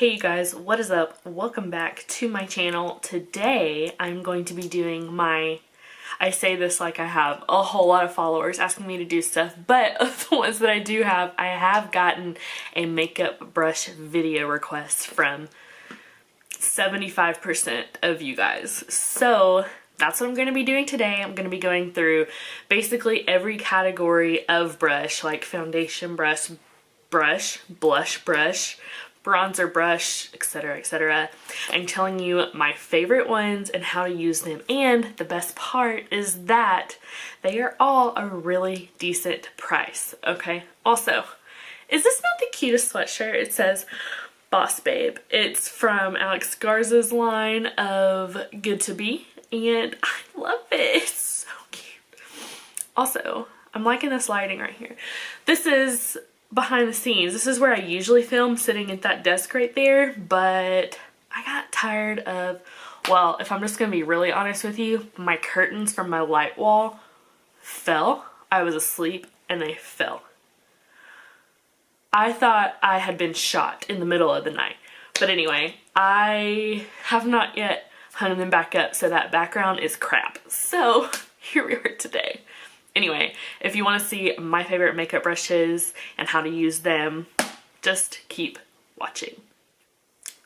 Hey you guys, what is up? Welcome back to my channel. Today I'm going to be doing I say this like I have a whole lot of followers asking me to do stuff, but of the ones that I do have, I have gotten a makeup brush video request from 75% of you guys. So that's what I'm going to be doing today. I'm going to be going through basically every category of brush, like foundation brush, blush brush, bronzer brush, etc, etc, and telling you my favorite ones and how to use them. And the best part is that they are all a really decent price, okay? Also, is this not the cutest sweatshirt? It says Boss Babe. It's from Alex Garza's line of Good to Be, and I love it. It's so cute. Also, I'm liking this lighting right here. This is behind the scenes. This is where I usually film, sitting at that desk right there, but I got tired of, well, if I'm just gonna be really honest with you, my curtains from my light wall fell. I was asleep and they fell. I thought I had been shot in the middle of the night. But anyway, I have not yet hung them back up, so that background is crap. So here we are today. Anyway, if you want to see my favorite makeup brushes and how to use them, just keep watching.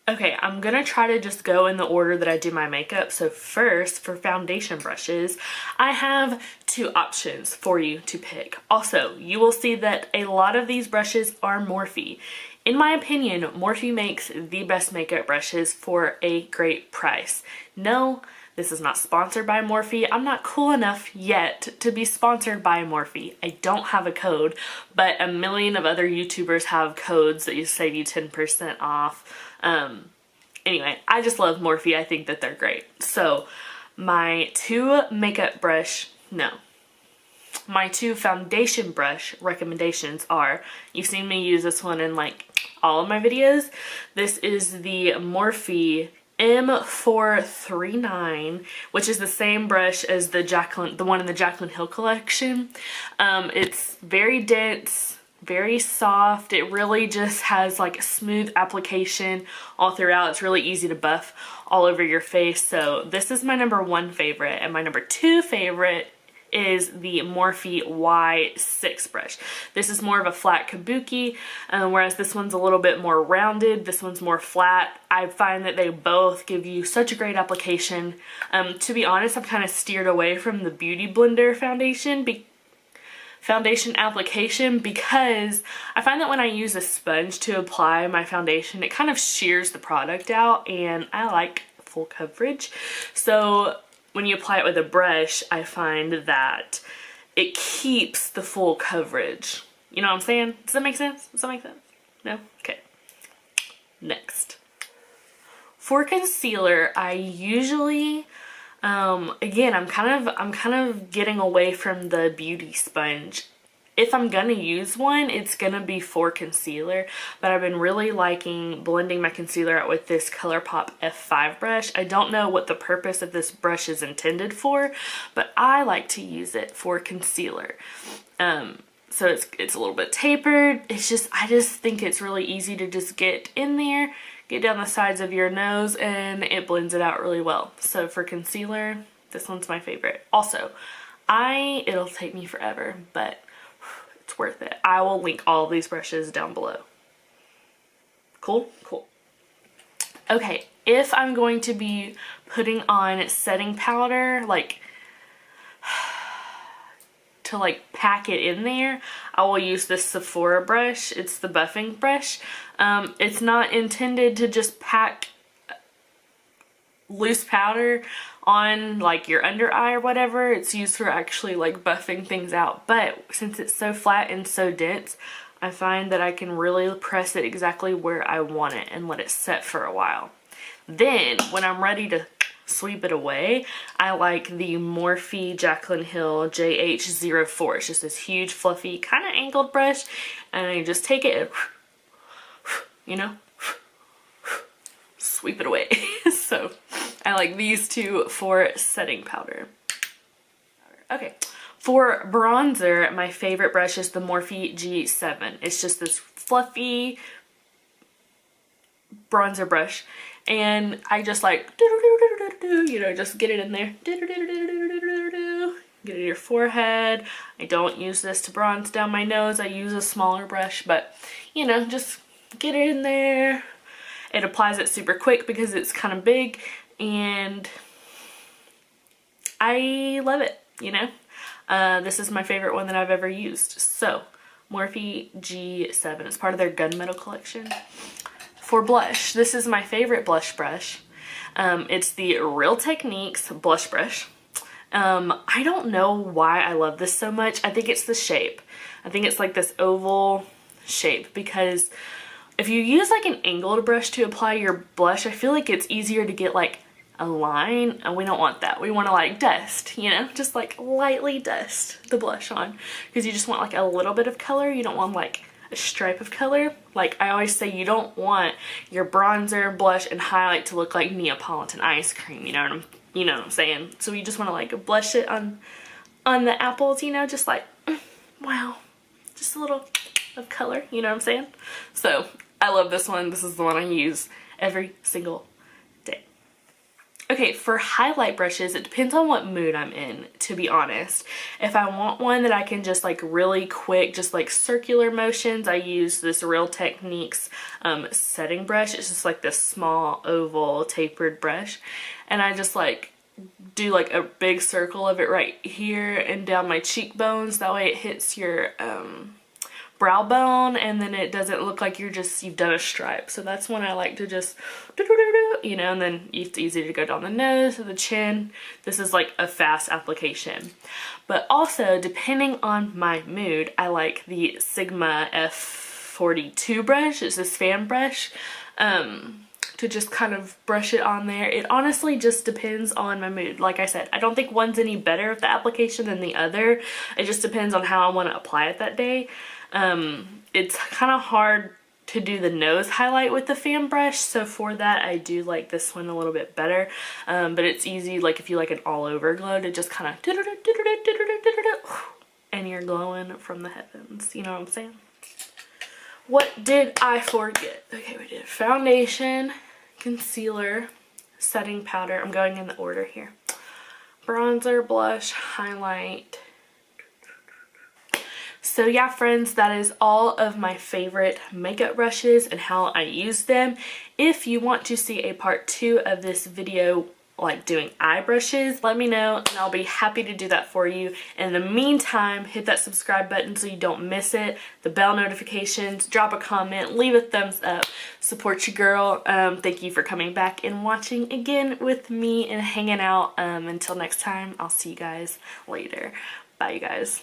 Okay, I'm gonna try to just go in the order that I do my makeup. So first, for foundation brushes, I have two options for you to pick. Also, you will see that a lot of these brushes are Morphe. In my opinion, Morphe makes the best makeup brushes for a great price. No, this is not sponsored by Morphe. I'm not cool enough yet to be sponsored by Morphe. I don't have a code, but a million of other YouTubers have codes that you save you 10% off. Anyway, I just love Morphe. I think that they're great. So my two foundation brush recommendations are, you've seen me use this one in like all of my videos. This is the Morphe M439, which is the same brush as the one in the Jaclyn Hill collection. It's very dense, very soft. It really just has like a smooth application all throughout. It's really easy to buff all over your face. So this is my number one favorite, and my number two favorite is the Morphe Y6 brush. This is more of a flat kabuki, whereas this one's a little bit more rounded. This one's more flat. I find that they both give you such a great application. To be honest, I've kind of steered away from the Beauty Blender foundation application because I find that when I use a sponge to apply my foundation, it kind of shears the product out, and I like full coverage. So when you apply it with a brush, I find that it keeps the full coverage. You know what I'm saying? Does that make sense? Does that make sense? No? Okay. Next. For concealer, I usually, again, I'm kind of getting away from the beauty sponge. If I'm gonna use one, it's gonna be for concealer, but I've been really liking blending my concealer out with this ColourPop F5 brush. I don't know what the purpose of this brush is intended for, but I like to use it for concealer. So it's a little bit tapered. I just think it's really easy to just get in there, get down the sides of your nose, and it blends it out really well. So for concealer, this one's my favorite. Also, it'll take me forever, but it's worth it. I will link all of these brushes down below. Cool? Cool. Okay, if I'm going to be putting on setting powder, like to like pack it in there, I will use this Sephora brush. It's the buffing brush. It's not intended to just pack loose powder on like your under eye or whatever. It's used for actually like buffing things out, but since it's so flat and so dense, I find that I can really press it exactly where I want it and let it set for a while. Then when I'm ready to sweep it away, I like the Morphe Jaclyn Hill JH04. It's just this huge fluffy kind of angled brush, and I just take it and, you know, sweep it away. So I like these two for setting powder. Okay, for bronzer, my favorite brush is the Morphe G7. It's just this fluffy bronzer brush, and I just like, you know, just get it in there. Get it in your forehead. I don't use this to bronze down my nose. I use a smaller brush, but you know, just get it in there. It applies it super quick because it's kind of big, and I love it, you know. This is my favorite one that I've ever used. So, Morphe G7. It's part of their gunmetal collection. For blush, this is my favorite blush brush. It's the Real Techniques blush brush. I don't know why I love this so much. I think it's the shape. I think it's like this oval shape, because if you use like an angled brush to apply your blush, I feel like it's easier to get like a line, and we don't want that. We want to like dust, you know, just like lightly dust the blush on, because you just want like a little bit of color. You don't want like a stripe of color. Like I always say, you don't want your bronzer, blush, and highlight to look like Neapolitan ice cream, you know what I'm saying? So you just want to like blush it on the apples, you know, just like, wow, just a little of color, you know what I'm saying? So I love this one. This is the one I use every single day. Okay, for highlight brushes, it depends on what mood I'm in, to be honest. If I want one that I can just like really quick, just like circular motions, I use this Real Techniques setting brush. It's just like this small oval tapered brush, and I just like do like a big circle of it right here and down my cheekbones. That way it hits your brow bone, and then it doesn't look like you've done a stripe. So that's when I like to just you know, and then it's easy to go down the nose or the chin. This is like a fast application. But also, depending on my mood, I like the Sigma F42 brush. It's this fan brush, to just kind of brush it on there. It honestly just depends on my mood. Like I said, I don't think one's any better of the application than the other. It just depends on how I want to apply it that day. It's kind of hard to do the nose highlight with the fan brush, so for that I do like this one a little bit better. But it's easy, like if you like an all over glow, to just kind of and you're glowing from the heavens, you know what I'm saying? What did I forget? Okay, we did foundation, concealer, setting powder. I'm going in the order here. Bronzer, blush, highlight. So yeah, friends, that is all of my favorite makeup brushes and how I use them. If you want to see a part 2 of this video, like doing eye brushes, let me know and I'll be happy to do that for you. In the meantime, hit that subscribe button so you don't miss it, the bell notifications, drop a comment, leave a thumbs up, support your girl. Thank you for coming back and watching again with me and hanging out. Until next time, I'll see you guys later. Bye, you guys.